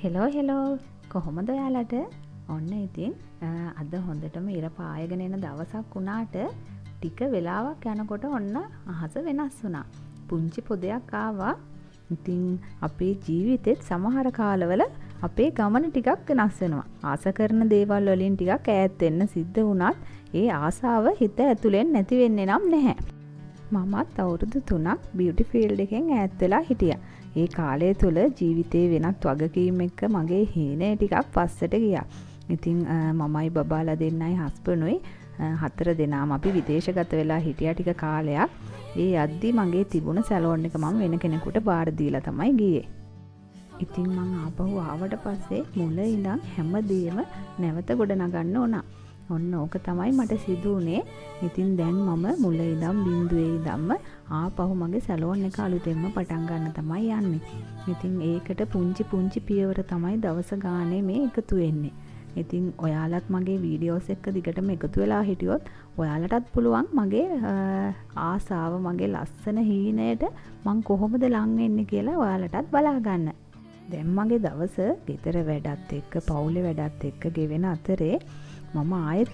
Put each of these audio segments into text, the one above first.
Hello කොහොමද ඔයාලට? ඔන්න ඉතින් අද හොඳටම ඉර පායගෙන එන දවසක් වුණාට ටික වෙලාවක් යනකොට ඔන්න අහස වෙනස් වුණා. පුංචි පොදයක් ආවා. ඉතින් අපේ ජීවිතෙත් සමහර කාලවල අපේ ගමන ටිකක් වෙනස් වෙනවා. ආස කරන දේවල් වලින් ටිකක් ඈත් වෙන්න සිද්ධ වුණත් ඒ ආසාව හිත ඇතුලෙන් නැති වෙන්නේ නම් නැහැ. මමත් අවුරුදු 3ක් බියුටි ෆීල්ඩ් එකෙන් ඈත් වෙලා හිටියා. ඒ කාලය තුල ජීවිතේ වෙනත් වගකීම් එක්ක මගේ හීනේ ටිකක් පස්සට ගියා. ඉතින් මමයි බබාලා දෙන්නයි හස්බන්ඩ්ුයි 4 දෙනාම අපි විදේශගත වෙලා හිටියා ටික කාලයක්. ඒ යද්දි මගේ තිබුණ සැලෝන් එක මම වෙන කෙනෙකුට බාර දීලා තමයි ගියේ. ඉතින් මං ආපහු ආවට පස්සේ මුල ඉඳන් හැමදේම නැවත ගොඩ නගන්න ඕනා. ඔන්න ඕක තමයි මට සිදු වුණේ. ඉතින් දැන් මම මුල ඉඳන් බිඳුවේ ඉඳන්ම ආපහු මගේ සැලෝන් එක අලුතෙන්ම පටන් ගන්න තමයි යන්නේ. ඉතින් ඒකට පුංචි පියවර තමයි දවස ගානේ මේ එකතු වෙන්නේ. ඉතින් ඔයාලත් මගේ වීඩියෝස් එක්ක දිගටම එකතු වෙලා හිටියොත් ඔයාලටත් පුළුවන් මගේ ආසාව මගේ ලස්සන හීනයට මං කොහොමද ලං වෙන්නේ කියලා ඔයාලටත් බලා ගන්න. දැන් මගේ දවස ගෙදර වැඩත් එක්ක පවුලේ වැඩත් එක්ක ගෙවෙන අතරේ මම ආයෙත්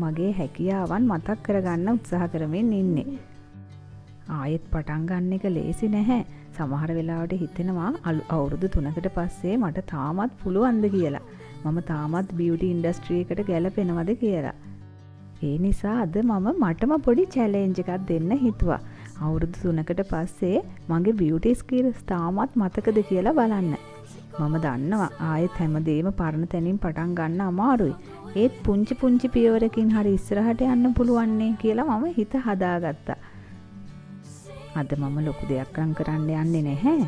මගේ හැකියාවන් මතක් කරගන්න උත්සාහ කරමින් ඉන්නේ. ආයෙත් පටන් ගන්න එක ලේසි නැහැ. සමහර වෙලාවට හිතෙනවා අවුරුදු 3කට පස්සේ මට තාමත් පුළුවන්ද කියලා. මම තාමත් බියුටි ඉන්ඩස්ට්‍රි එකට ගැලපෙනවද කියලා. ඒ නිසා අද මම මටම පොඩි චැලෙන්ජ් එකක් දෙන්න හිතුවා. අවුරුදු 3කට පස්සේ මගේ බියුටි ස්කිල්ස් තාමත් මතකද කියලා බලන්න. මම දන්නවා ආයෙත් හැමදේම පරණ තැනින් පටන් ගන්න අමාරුයි. ඒත් පුංචි පියවරකින් හරි ඉස්සරහට යන්න පුළුවන් නේ කියලා මම හිත හදාගත්තා. අද මම ලොකු දෙයක් කරන්න යන්නේ නැහැ.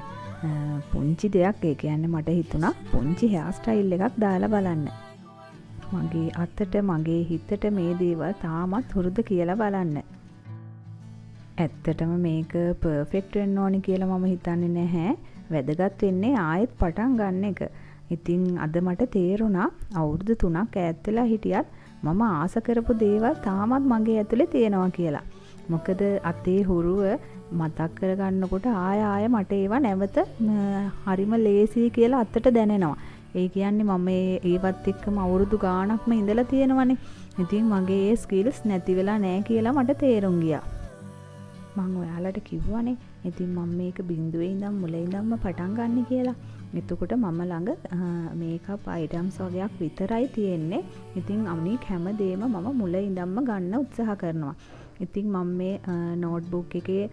පුංචි දෙයක්. ඒ කියන්නේ මට හිතුණා පුංචි හෙයාර් ස්ටයිල් එකක් දාලා බලන්න. මගේ අතට මගේ හිතට මේ දේවල් තාමත් හුරුද කියලා බලන්න. ඇත්තටම මේක පර්ෆෙක්ට් වෙන්න ඕනි කියලා මම හිතන්නේ නැහැ. වැදගත් වෙන්නේ ආයෙත් පටන් ගන්න එක. ඉතින් අද මට තේරුණා අවුරුදු 3ක් ඈත් වෙලා හිටියත් මම ආස කරපු දේවල් තාමත් මගේ ඇතුලේ තියෙනවා කියලා. මොකද අතේ හුරුව මතක් කරගන්නකොට ආය මට ඒවා නැවත හරිම ලේසි කියලා අතට දැනෙනවා. ඒ කියන්නේ මම ඒවත් එක්කම අවුරුදු ගාණක්ම ඉඳලා තියෙනවනේ. ඉතින් මගේ ඒ ස්කිල්ස් නැති වෙලා නැහැ කියලා මට තේරුම් ගියා. මම ඔයාලට කිව්වනේ ඉතින් මම මේක බිඳුවේ ඉඳන් මුලින් ඉඳන්ම පටන් ගන්න කියලා. එතකොට මම ළඟ මේකප් අයිටම්ස් වගේක් විතරයි තියෙන්නේ. ඉතින් අනික හැමදේම මම මුලින් ඉඳන්ම ගන්න උත්සාහ කරනවා. ඉතින් මම මේ නෝට්බුක් එකේ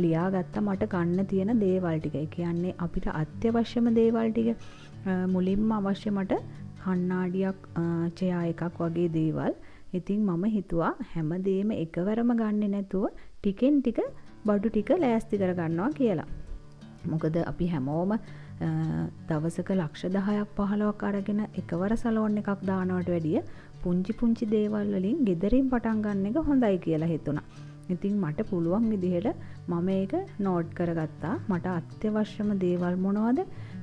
ලියාගත්ත මට ගන්න තියෙන දේවල් ටික. ඒ කියන්නේ අපිට අත්‍යවශ්‍යම දේවල් ටික. මුලින්ම අවශ්‍ය මට කණ්ණාඩියක්, චෙයා එකක් වගේ දේවල්. ඉතින් මම හිතුවා හැමදේම එකවරම ගන්නෙ නැතුව ටිකෙන් ටික බඩු ටික ලෑස්ති කර ගන්නවා කියලා. මොකද අපි හැමෝම දවසක ලක්ෂ 10ක් 15ක් අරගෙන එකවර සලෝන් එකක් දානවට වැඩිය පුංචි දේවල් වලින් ගෙදරින් පටන් ගන්න එක හොඳයි කියලා හිතුණා. ඉතින් මට පුළුවන් විදිහට මම ඒක නෝට් කරගත්තා. මට අත්‍යවශ්‍යම දේවල් මොනවද?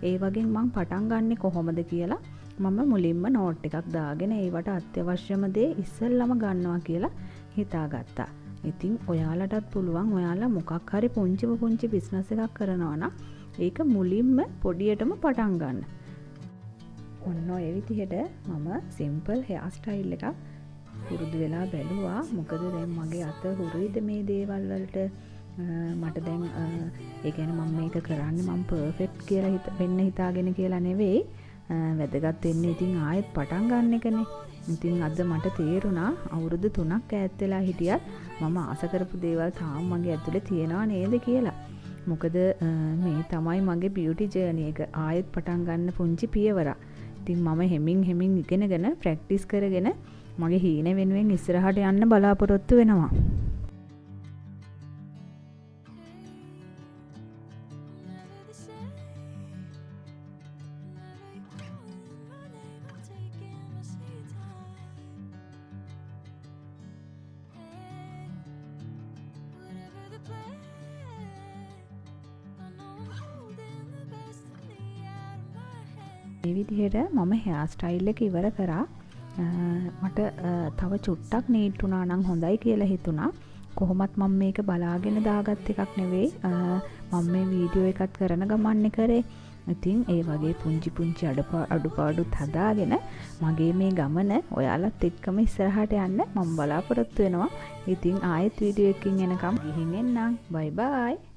ඒ වගේ මම පටන් ගන්නෙ කොහොමද කියලා මම මුලින්ම නෝට් එකක් දාගෙන ඒවට අත්‍යවශ්‍යම දේ ඉස්සෙල්ලම ගන්නවා කියලා හිතාගත්තා. ඉතින් ඔයාලටත් පුළුවන් ඔයාලා මොකක් හරි පුංචි බිස්නස් එකක් කරනවා නම් ඒක මුලින්ම පොඩියටම පටන් ගන්න. ඔන්න ඔය විදිහට මම සිම්පල් හෙයාර් ස්ටයිල් එකක් පුරුදු වෙලා බැලුවා. මොකද දැන් මගේ අත හුරුයිද මේ දේවල් වලට මට දැන් ඒ කියන්නේ මම මේක කරන්නේ මම පර්ෆෙක්ට් කියලා වෙන්න හිතාගෙන කියලා නෙවෙයි. වැදගත් වෙන්නේ ඉතින් ආයෙත් පටන් ගන්න එකනේ. ඉතින් අද මට තේරුණා අවුරුදු 3ක් ඈත් වෙලා හිටියත් මම ආස කරපු දේවල් තාම මගේ ඇතුලේ තියෙනවා නේද කියලා. මොකද මේ තමයි මගේ බියුටි ජර්නි එක. ආයෙත් පටන් ගන්න පුංචි පියවරක්. ඉතින් මම හෙමින් ඉගෙනගෙන ප්‍රැක්ටිස් කරගෙන මගේ හීන වෙනුවෙන් ඉස්සරහට යන්න බලාපොරොත්තු වෙනවා. මේ විදිහට මම හෙයාර් ස්ටයිල් එක ඉවර කරා. මට තව චුට්ටක් නීට් වුණා නම් හොඳයි කියලා හිතුණා. කොහොමත් මම මේක බලාගෙන දාගත් එකක් නෙවෙයි. මම මේ වීඩියෝ එකත් කරන ගමන්නේ කරේ. ඉතින් ඒ වගේ පුංචි අඩුපාඩුත් හදාගෙන මගේ මේ ගමන ඔයාලත් එක්කම ඉස්සරහට යන්න මම බලාපොරොත්තු වෙනවා. ඉතින් ආයෙත් වීඩියෝ එකකින් එනකම් ගිහින් එන්නම්. බයි බයි.